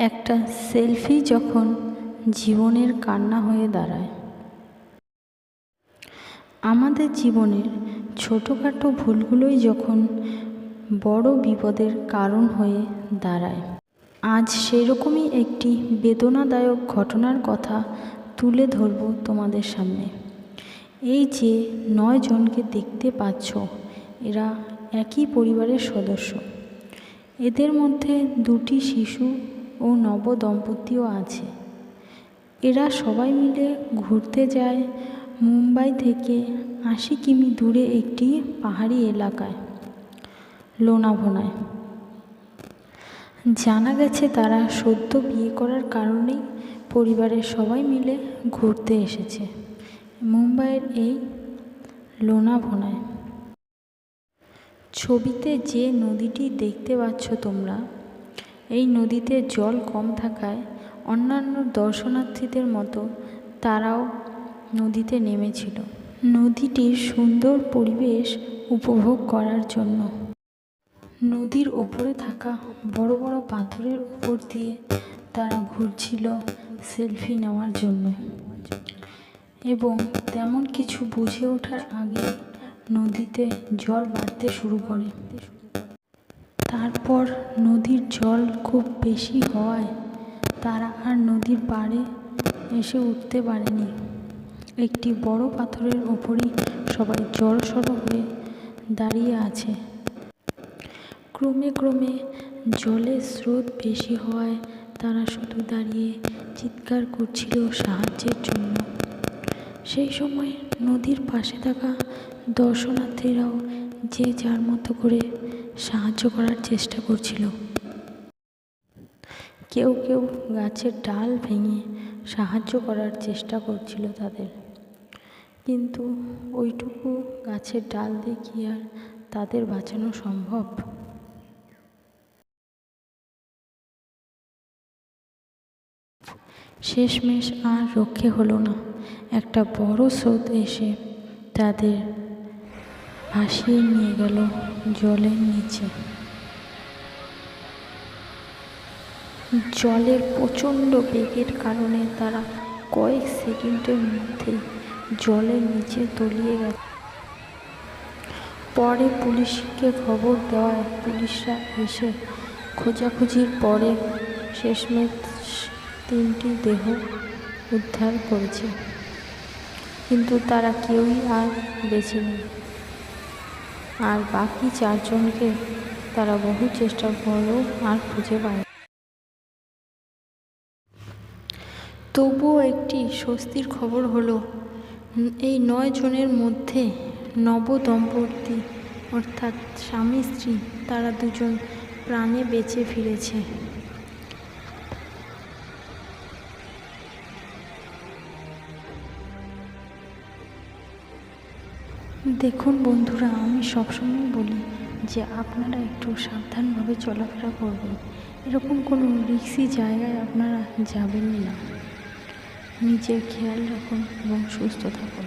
একটা সেলফি যখন জীবনের কান্না হয়ে দাঁড়ায়। আমাদের জীবনের ছোটোখাটো ভুলগুলোই যখন বড় বিপদের কারণ হয়ে দাঁড়ায়। আজ সেরকমই একটি বেদনাদায়ক ঘটনার কথা তুলে ধরব তোমাদের সামনে। এই যে 9 জনকে দেখতে পাচ্ছ, এরা একই পরিবারের সদস্য। এদের মধ্যে 2টি শিশু ও নবদম্পতিও আছে। এরা সবাই মিলে ঘুরতে যায় মুম্বাই থেকে 80 কিমি দূরে একটি পাহাড়ি এলাকায়, লোনাভানায়। জানা গেছে তারা সদ্য বিয়ে করার কারণেই পরিবারের সবাই মিলে ঘুরতে এসেছে মুম্বাইয়ের এই লোনাভানায়। ছবিতে যে নদীটি দেখতে পাচ্ছ তোমরা, এই নদীতে জল কম থাকায় অন্যান্য দর্শনার্থীদের মতো তারাও নদীতে নেমেছিল নদীটির সুন্দর পরিবেশ উপভোগ করার জন্য। নদীর ওপরে থাকা বড় বড় পাথরের উপর দিয়ে তারা ঘুরছিল সেলফি নেওয়ার জন্য, এবং তেমন কিছু বুঝে ওঠার আগে নদীতে জল বাড়তে শুরু করে। তারপর নদীর জল খুব বেশি হওয়ায় তারা আর নদীর পাড়ে এসে উঠতে পারেনি। একটি বড় পাথরের ওপরই সবাই জড়সড় হয়ে দাঁড়িয়ে আছে। ক্রমে ক্রমে জলের স্রোত বেশি হওয়ায় তারা শুধু দাঁড়িয়ে চিৎকার করছিল সাহায্যের জন্য। সেই সময় নদীর পাশে থাকা দর্শনার্থীরাও যে যার মতো করে সাহায্য করার চেষ্টা করছিল। কেউ কেউ গাছের ডাল ভেঙে সাহায্য করার চেষ্টা করছিল তাদের, কিন্তু ওইটুকু গাছের ডাল দিয়ে কি আর তাদের বাঁচানো সম্ভব? শেষমেশ আর রক্ষে হলো না। একটা বড় স্রোত এসে তাদের ভাসিয়ে নিয়ে গেল জলের নিচে। জলের প্রচণ্ড বেগের কারণে তারা কয়েক সেকেন্ডের মধ্যেই জলের নিচে তলিয়ে গেছে। পরে পুলিশকে খবর দেওয়ায় পুলিশরা এসে খোঁজাখুঁজির পরে শেষমেশ 3টি দেহ উদ্ধার করেছে, কিন্তু তারা কেউই আর বেঁচে নেই। আর বাকি 4 জনকে তারা বহু চেষ্টা করেও আর খুঁজে পায়। তবুও একটি স্বস্তির খবর হলো, এই 9 জনের মধ্যে নবদম্পতি অর্থাৎ স্বামী স্ত্রী তারা 2 জন প্রাণে বেঁচে ফিরেছে। দেখুন বন্ধুরা, আমি সবসময় বলি যে আপনারা একটু সাবধানভাবে চলাফেরা করবেন। এরকম কোনো রিস্কি জায়গায় আপনারা যাবেনই না। নিজের খেয়াল রাখুন এবং সুস্থ থাকুন।